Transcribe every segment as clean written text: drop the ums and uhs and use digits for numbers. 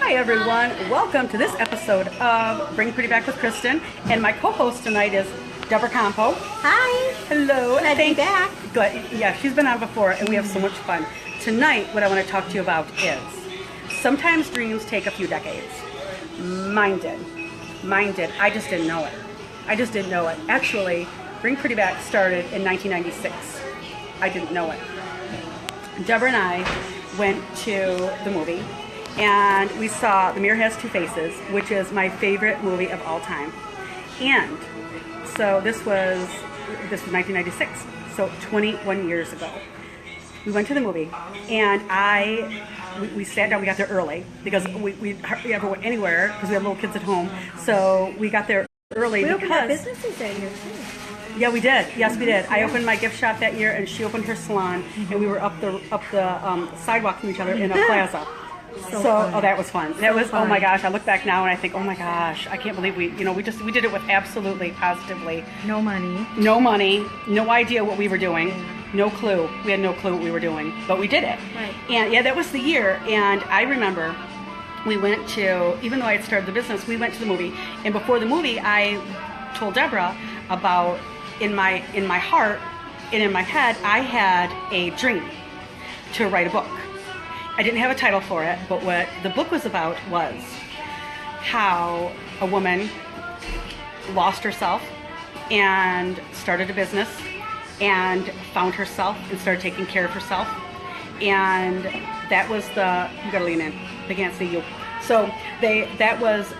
Hi everyone, welcome to this episode of Bring Pretty Back with Kristen, and my co-host tonight is Deborah Compeau. Hi. Hello. Glad to be back. Good. Yeah, she's been on before and we have so much fun. Tonight, what I want to talk to you about is sometimes dreams take a few decades. Mine did. I just didn't know it. Actually, Bring Pretty Back started in 1996. I didn't know it. Deborah and I went to the movie and we saw The Mirror Has Two Faces, which is my favorite movie of all time. And so this was 1996, so 21 years ago. We went to the movie and we sat down. We got there early because we hardly ever went anywhere because we had little kids at home. So we got there early. We opened our businesses that year too. Yeah, we did. Yes, we did. I opened my gift shop that year, and she opened her salon, and we were up the sidewalk from each other in a plaza. So that was fun. That was fun. Oh my gosh! I look back now and I think, oh my gosh, I can't believe we did it with absolutely, positively no money, no idea what we were doing, no clue. We had no clue what we were doing, but we did it. Right. And yeah, that was the year. And I remember we went to, even though I had started the business, we went to the movie. And before the movie, I told Deborah about. In my heart and in my head, I had a dream to write a book. I didn't have a title for it, but what the book was about was how a woman lost herself and started a business and found herself and started taking care of herself. And that was you gotta lean in, they can't see you. So that was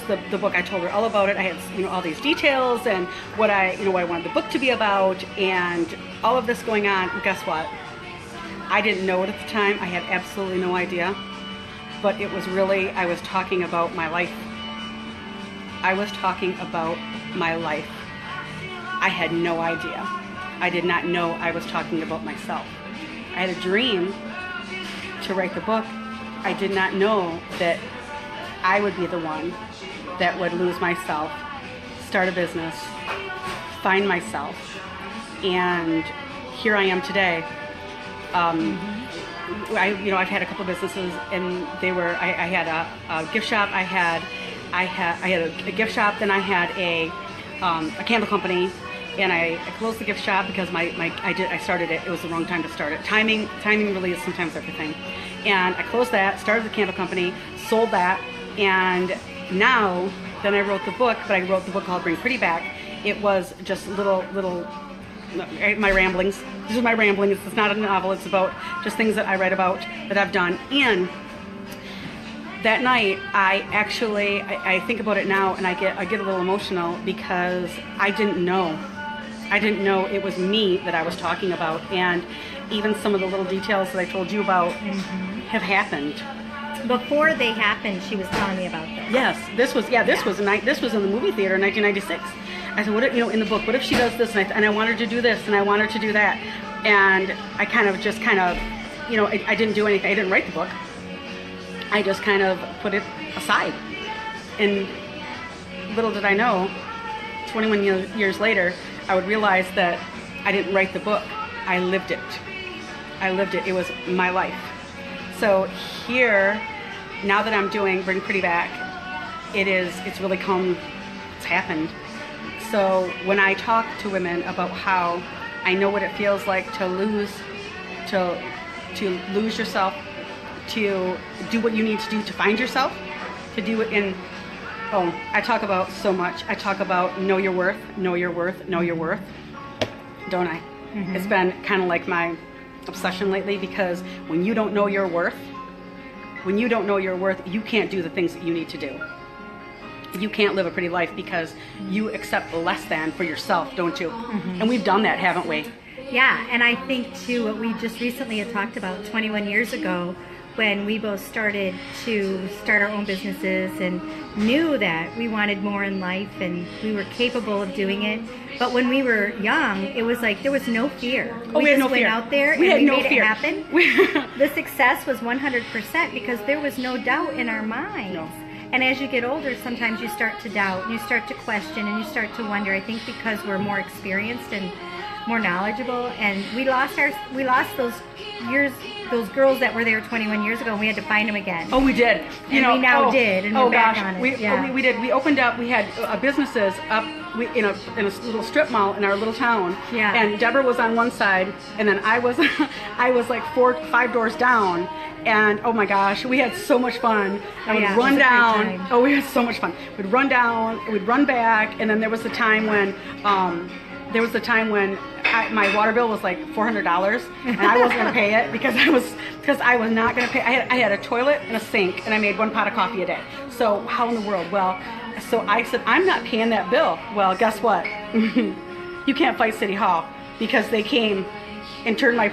the book. I told her all about it. I had all these details and what I wanted the book to be about and all of this going on. And guess what? I didn't know it at the time. I had absolutely no idea. But it was really, I was talking about my life. I had no idea. I did not know I was talking about myself. I had a dream to write the book. I did not know that I would be the one that would lose myself, start a business, find myself, and here I am today. I've had a couple businesses, and I had a gift shop. I had a gift shop. Then I had a candle company, and I closed the gift shop because I started it. It was the wrong time to start it. Timing really is sometimes everything. And I closed that, started the candle company, sold that, and now, then I wrote the book, but I wrote the book called Bring Pretty Back. It was just my ramblings. This is my ramblings. It's not a novel. It's about just things that I write about that I've done. And that night, I think about it now, and I get a little emotional because I didn't know it was me that I was talking about, and even some of the little details that I told you about have happened. Before they happened, she was telling me about this. Yes, this was in the movie theater in 1996. I said, what if, in the book, what if she does this, and I want her to do this, and I want her to do that, and I I didn't do anything. I didn't write the book. I just kind of put it aside, and little did I know, 21 years later, I would realize that I didn't write the book. I lived it. It was my life. So here, now that I'm doing Bring Pretty Back, it's really come, it's happened. So when I talk to women about how I know what it feels like to lose yourself, to do what you need to do to find yourself, to do it I talk about so much. I talk about know your worth, don't I? Mm-hmm. It's been kind of like my obsession lately, because when you don't know your worth, you can't do the things that you need to do. You can't live a pretty life because you accept less than for yourself, don't you? Mm-hmm. And we've done that, haven't we? Yeah, and I think too, what we just recently had talked about 21 years ago, when we both started to start our own businesses and knew that we wanted more in life and we were capable of doing it. But when we were young, it was like there was no fear. We had no fear. Went out there and we made it happen. The success was 100% because there was no doubt in our minds. No. And as you get older, sometimes you start to doubt and you start to question and you start to wonder. I think because we're more experienced and more knowledgeable, and we lost those years, those girls that were there 21 years ago, and we had to find them again. Oh, we did. We now did, and we're back on it. We did. We opened up. We had businesses up in a little strip mall in our little town. Yeah. And Deborah was on one side, and then I was like 4-5 doors down. And oh my gosh, we had so much fun. I would run down. Oh, we had so much fun. We'd run down. We'd run back, and then there was the time when my water bill was like $400, and I wasn't going to pay it because I was not going to pay. I had a toilet and a sink, and I made 1 pot of coffee a day. So how in the world? Well, so I said, I'm not paying that bill. Well, guess what? You can't fight City Hall, because they came and turned my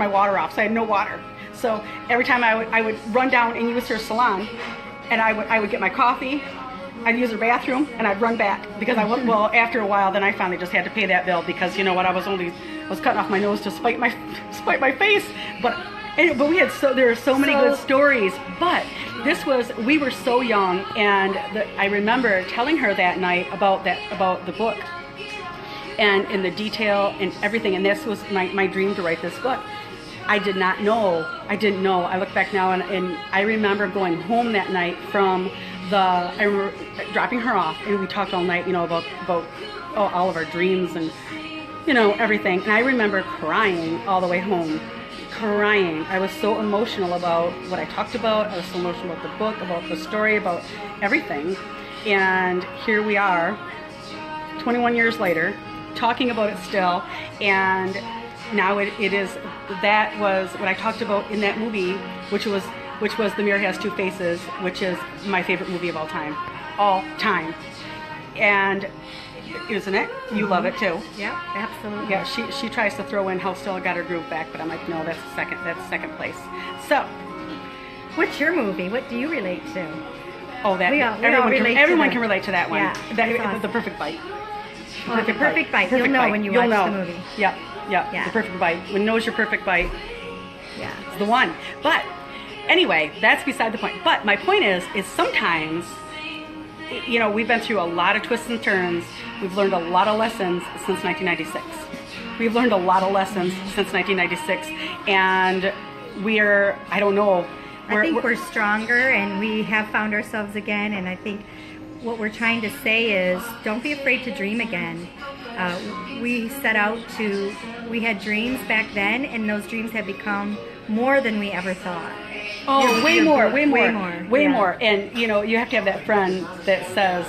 water off, so I had no water. So every time I would run down and use her salon, and I would get my coffee. I'd use her bathroom, and I'd run back because after a while, then I finally just had to pay that bill, because you know what, I was cutting off my nose to spite my face, but there are so many good stories. But we were so young, and I remember telling her that night about the book, and in the detail and everything, and this was my dream to write this book. I didn't know. I look back now, and I remember going home that night I remember dropping her off, and we talked all night, about all of our dreams and, everything. And I remember crying all the way home. Crying. I was so emotional about what I talked about. I was so emotional about the book, about the story, about everything. And here we are, 21 years later, talking about it still. And now that was what I talked about in that movie, which was The Mirror Has Two Faces, which is my favorite movie of all time. And isn't it? You love it too. Yeah, absolutely. Yeah, she tries to throw in How Stella Got Her Groove Back, but I'm like, no, that's second place. So, what's your movie? What do you relate to? Oh, everyone can relate to that one. Yeah, awesome. The Perfect Bite. The Perfect Bite. You'll know when you watch the movie. Yeah. The Perfect Bite. When you know it's your perfect bite. Yeah. It's the one. But anyway, that's beside the point. But my point is sometimes, we've been through a lot of twists and turns. We've learned a lot of lessons since 1996. And I don't know. I think we're stronger, and we have found ourselves again. And I think what we're trying to say is, don't be afraid to dream again. We had dreams back then, and those dreams have become more than we ever thought. Oh, way more. And you have to have that friend that says,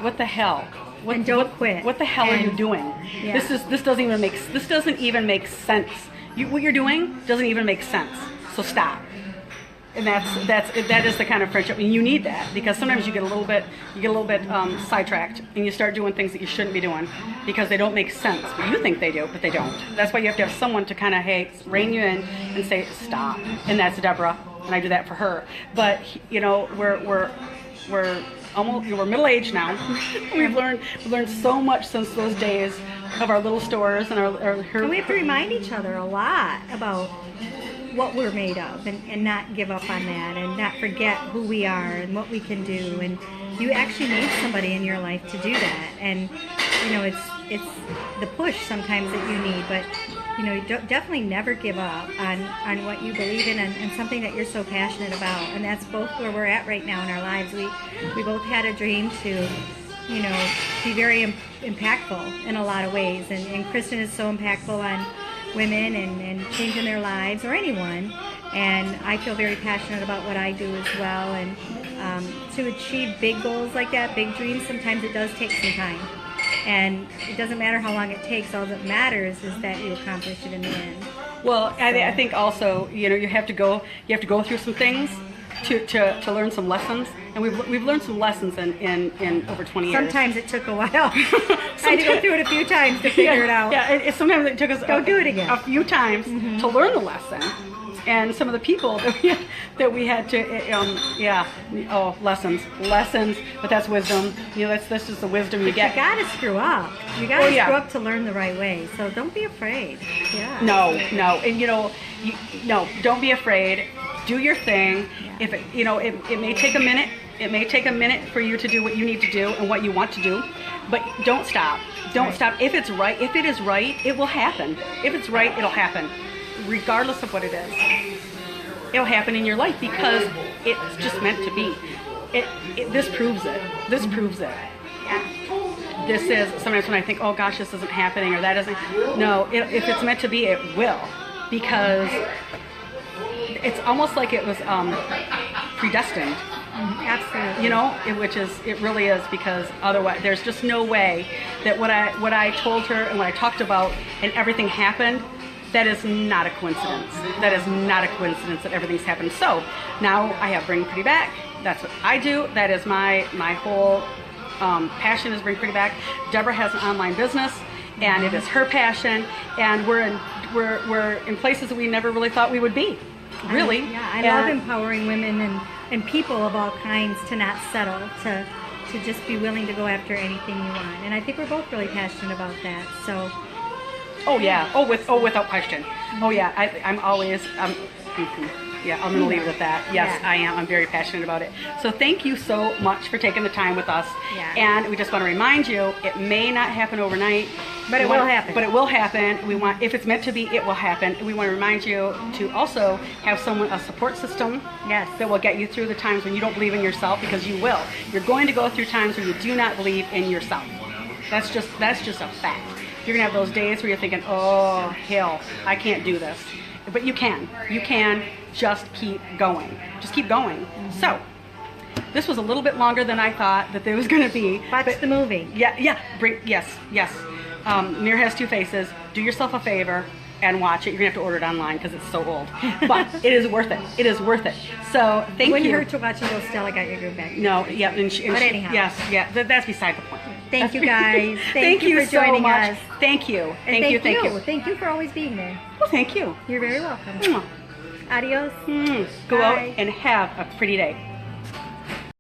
what the hell? And don't quit. What the hell are you doing? Yeah. This doesn't even make sense. What you're doing doesn't even make sense. So stop. And that is the kind of friendship, and you need that, because sometimes you get a little bit sidetracked, and you start doing things that you shouldn't be doing because they don't make sense. But you think they do, but they don't. That's why you have to have someone to kind of rein you in and say stop. And that's Deborah, and I do that for her. But we're middle aged now. We've learned so much since those days of our little stores and And we have to remind each other a lot about what we're made of, and not give up on that, and not forget who we are and what we can do. And you actually need somebody in your life to do that. And it's the push sometimes that you need, but definitely never give up on what you believe in, and something that you're so passionate about. And that's both where we're at right now in our lives. We both had a dream to be very impactful in a lot of ways, and Kristen is so impactful on women and changing their lives, or anyone. And I feel very passionate about what I do as well. And to achieve big goals like that, big dreams, sometimes it does take some time. And it doesn't matter how long it takes. All that matters is that you accomplish it in the end. Well, I think also, you have to go through some things to learn some lessons. And we've learned some lessons in over 20 years. Sometimes it took a while. I had to go through it a few times to figure it out. Yeah, sometimes it took us do it again. A few times to learn the lesson. And some of the people that we had to, lessons, but that's wisdom. That's just the wisdom you get. You gotta screw up. You gotta screw up to learn the right way. So don't be afraid. Yeah. No, and don't be afraid. Do your thing. Yeah. If it may take a minute. It may take a minute for you to do what you need to do and what you want to do. But don't stop. Don't stop. If it's right, if it is right, it will happen. If it's right, it'll happen, regardless of what it is. It'll happen in your life because it's just meant to be. This proves it. This proves it. Yeah. This is, sometimes when I think, oh gosh, this isn't happening or that isn't, no, if it's meant to be, it will. Because it's almost like it was predestined. Absolutely. You know, it really is, because otherwise there's just no way that what I told her and what I talked about and everything happened. That is not a coincidence. That is not a coincidence that everything's happened. So now I have Bring Pretty Back. That's what I do. That is my whole passion is Bring Pretty Back. Deborah has an online business, and it is her passion. And we're in places that we never really thought we would be. Really. I love empowering women and people of all kinds to not settle, to just be willing to go after anything you want. And I think we're both really passionate about that. So. Oh yeah. Without question. Oh yeah. I'm always. Yeah, I'm going to leave it at that. Yes, Yeah. I am. I'm very passionate about it. So thank you so much for taking the time with us. Yeah. And we just want to remind you, it may not happen overnight. But it will happen. But it will happen. If it's meant to be, it will happen. We want to remind you to also have a support system. Yes. That will get you through the times when you don't believe in yourself, because you will. You're going to go through times where you do not believe in yourself. That's just a fact. You're going to have those days where you're thinking, oh, hell, I can't do this. But you can. You can. Just keep going. Just keep going. Mm-hmm. So, this was a little bit longer than I thought that there was going to be. Watch the movie. Yeah. Yes. Mirror Has Two Faces. Do yourself a favor and watch it. You're going to have to order it online because it's so old. But it is worth it. It is worth it. So, thank you. Wouldn't hurt to watch and go, Stella got your groove back. No, yeah. But anyhow. Yes, yeah. That's beside the point. Thank you guys. Thank you for joining so much. us. Thank you. Thank you. Thank you for always being there. Well, thank you. You're very welcome. Mwah. Adios. Go out Bye. and have a pretty day.